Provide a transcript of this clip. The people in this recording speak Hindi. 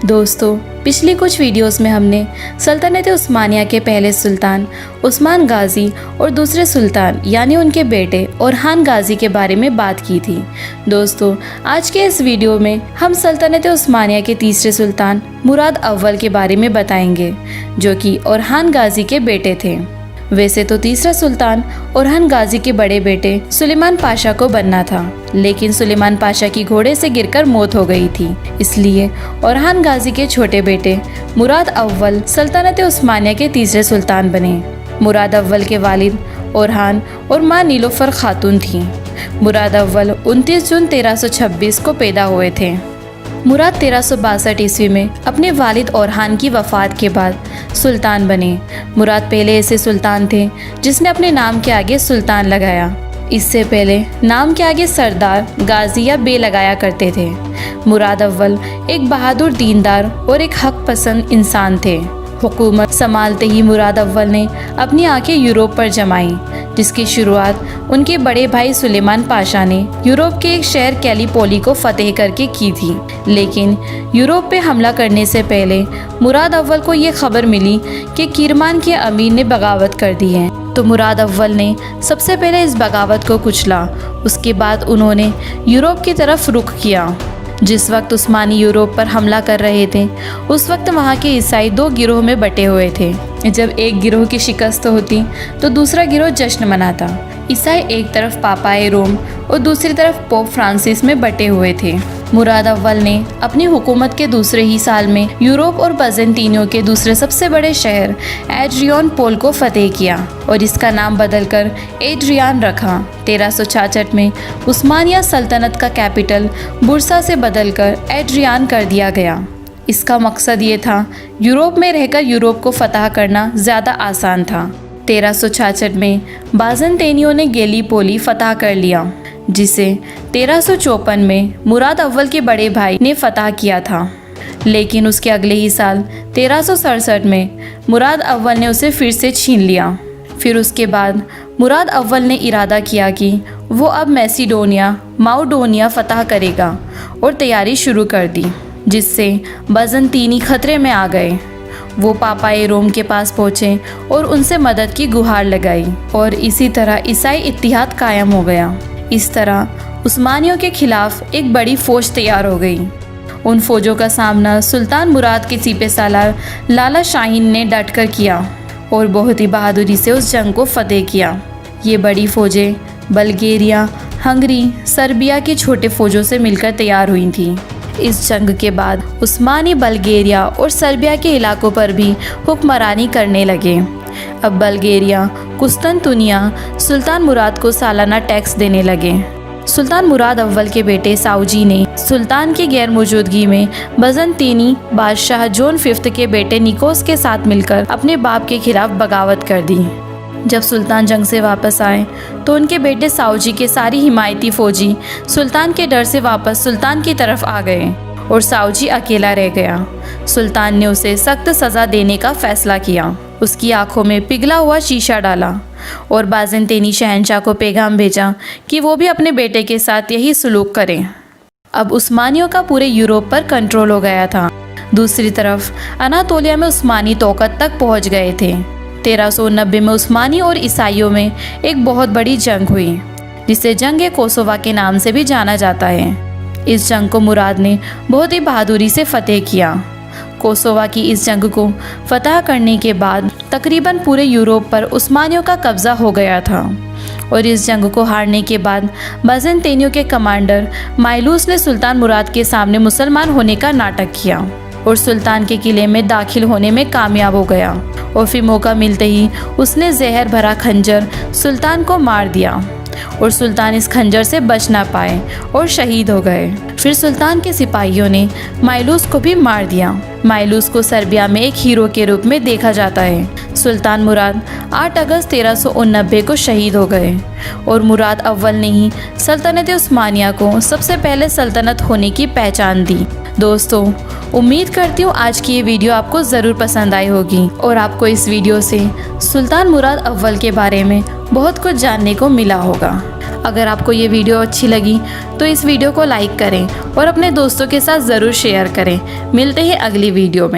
दोस्तों, पिछली कुछ वीडियोस में हमने सल्तनत उस्मानिया के पहले सुल्तान उस्मान गाजी और दूसरे सुल्तान यानी उनके बेटे ओरहान गाजी के बारे में बात की थी। दोस्तों, आज के इस वीडियो में हम सल्तनत उस्मानिया के तीसरे सुल्तान मुराद अव्वल के बारे में बताएंगे, जो कि ओरहान गाजी के बेटे थे। वैसे तो तीसरा सुल्तान ओरहान गाजी के बड़े बेटे सुलेमान पाशा को बनना था, लेकिन सुलेमान पाशा की घोड़े से गिरकर मौत हो गई थी। इसलिए ओरहान गाजी के छोटे बेटे मुराद अव्वल सल्तनत उस्मानिया के तीसरे सुल्तान बने। मुराद अव्वल के वालिद ओरहान और मां नीलोफर खातून थीं। मुराद अव्वल 29 जून 1326 को पैदा हुए थे। मुराद 1362 ईस्वी में अपने वालिद ओरहान की वफ़ात के बाद सुल्तान बने। मुराद पहले ऐसे सुल्तान थे जिसने अपने नाम के आगे सुल्तान लगाया। इससे पहले नाम के आगे सरदार, गाजी या बे लगाया करते थे। मुराद अव्वल एक बहादुर, दीनदार और एक हक पसंद इंसान थे। हुकूमत संभालते ही मुराद अव्वल ने अपनी आंखें यूरोप पर जमाई, जिसकी शुरुआत उनके बड़े भाई सुलेमान पाशा ने यूरोप के एक शहर कैलीपोली को फतेह करके की थी। लेकिन यूरोप पे हमला करने से पहले मुराद अव्वल को ये खबर मिली कि किरमान के अमीर ने बगावत कर दी है, तो मुराद अव्वल ने सबसे पहले इस बगावत को कुचला। उसके बाद उन्होंने यूरोप की तरफ रुख किया। जिस वक्त उस्मानी यूरोप पर हमला कर रहे थे, उस वक्त वहाँ के ईसाई दो गिरोह में बटे हुए थे। जब एक गिरोह की शिकस्त होती तो दूसरा गिरोह जश्न मनाता। ईसाई एक तरफ पापाए रोम और दूसरी तरफ पोप फ्रांसिस में बटे हुए थे। मुराद अव्वल ने अपनी हुकूमत के दूसरे ही साल में यूरोप और बजेंटीनियों के दूसरे सबसे बड़े शहर एड्रियानोपोल को फतेह किया और इसका नाम बदलकर एड्रियान रखा। 1366 में उस्मानिया सल्तनत का कैपिटल बुरसा से बदलकर एड्रियान कर दिया गया। इसका मकसद ये था, यूरोप में रहकर यूरोप को फतह करना ज़्यादा आसान था। 1366 में बाजेंटीनियों ने गैलीपोली फतह कर लिया, जिसे 1354 में मुराद अव्वल के बड़े भाई ने फतह किया था। लेकिन उसके अगले ही साल 1367 में मुराद अव्वल ने उसे फिर से छीन लिया। फिर उसके बाद मुराद अव्वल ने इरादा किया कि वो अब मैसिडोनिया, माउडोनिया फतह करेगा और तैयारी शुरू कर दी, जिससे बाजेंटीनी खतरे में आ गए। वो पापाए रोम के पास पहुँचे और उनसे मदद की गुहार लगाई और इसी तरह ईसाई इत्तिहाद कायम हो गया। इस तरह उस्मानियों के खिलाफ एक बड़ी फौज तैयार हो गई। उन फौजों का सामना सुल्तान मुराद के सीपे सालार लाला शाहीन ने डटकर किया और बहुत ही बहादुरी से उस जंग को फतेह किया। ये बड़ी फौजें बल्गेरिया, हंगरी, सर्बिया की छोटे फौजों से मिलकर तैयार हुई थीं। इस जंग के बाद उस्मानी बल्गेरिया और सर्बिया के इलाकों पर भी हुक्मरानी करने लगे। अब बल्गेरिया, कुस्तुनतुनिया सुल्तान मुराद को सालाना टैक्स देने लगे। सुल्तान मुराद अव्वल के बेटे साउजी ने सुल्तान की गैर मौजूदगी में बाजेंटीनी बादशाह जॉन V के बेटे निकोस के साथ मिलकर अपने बाप के खिलाफ बगावत कर दी। जब सुल्तान जंग से वापस आए तो उनके बेटे साउजी के सारी हिमायती फौजी सुल्तान के डर से वापस सुल्तान की तरफ आ गए और साउजी अकेला रह गया। सुल्तान ने उसे सख्त सज़ा देने का फैसला किया। उसकी आंखों में पिघला हुआ शीशा डाला और बाजेंटीनी शहंशाह को पैगाम भेजा कि वो भी अपने बेटे के साथ यही सलूक करें। अब उस्मानियों का पूरे यूरोप पर कंट्रोल हो गया था। दूसरी तरफ अनातोलिया में उस्मानी तौकत तक पहुंच गए थे। 1390 में उस्मानी और ईसाइयों में एक बहुत बड़ी जंग हुई, जिसे जंग कोसोवा के नाम से भी जाना जाता है। इस जंग को मुराद ने बहुत ही बहादुरी से फतेह किया। कोसोवा की इस जंग को फतह करने के बाद तकरीबन पूरे यूरोप पर उस्मानियों का कब्जा हो गया था और इस जंग को हारने के बाद बाजेंटीनियों के कमांडर माइलूस ने सुल्तान मुराद के सामने मुसलमान होने का नाटक किया और सुल्तान के किले में दाखिल होने में कामयाब हो गया और फिर मौका मिलते ही उसने जहर भरा खंजर सुल्तान को मार दिया और सुल्तान इस खंजर से बच ना पाए और शहीद हो गए। फिर सुल्तान के सिपाहियों ने माइलूस को भी मार दिया। माइलूस को सर्बिया में एक हीरो के रूप में देखा जाता है। सुल्तान मुराद 8 अगस्त 1389 को शहीद हो गए और मुराद अव्वल ने ही सल्तनत उस्मानिया को सबसे पहले सल्तनत होने की पहचान दी। दोस्तों, उम्मीद करती हूँ आज की ये वीडियो आपको ज़रूर पसंद आई होगी और आपको इस वीडियो से सुल्तान मुराद अव्वल के बारे में बहुत कुछ जानने को मिला होगा। अगर आपको ये वीडियो अच्छी लगी तो इस वीडियो को लाइक करें और अपने दोस्तों के साथ ज़रूर शेयर करें। मिलते हैं अगली वीडियो में।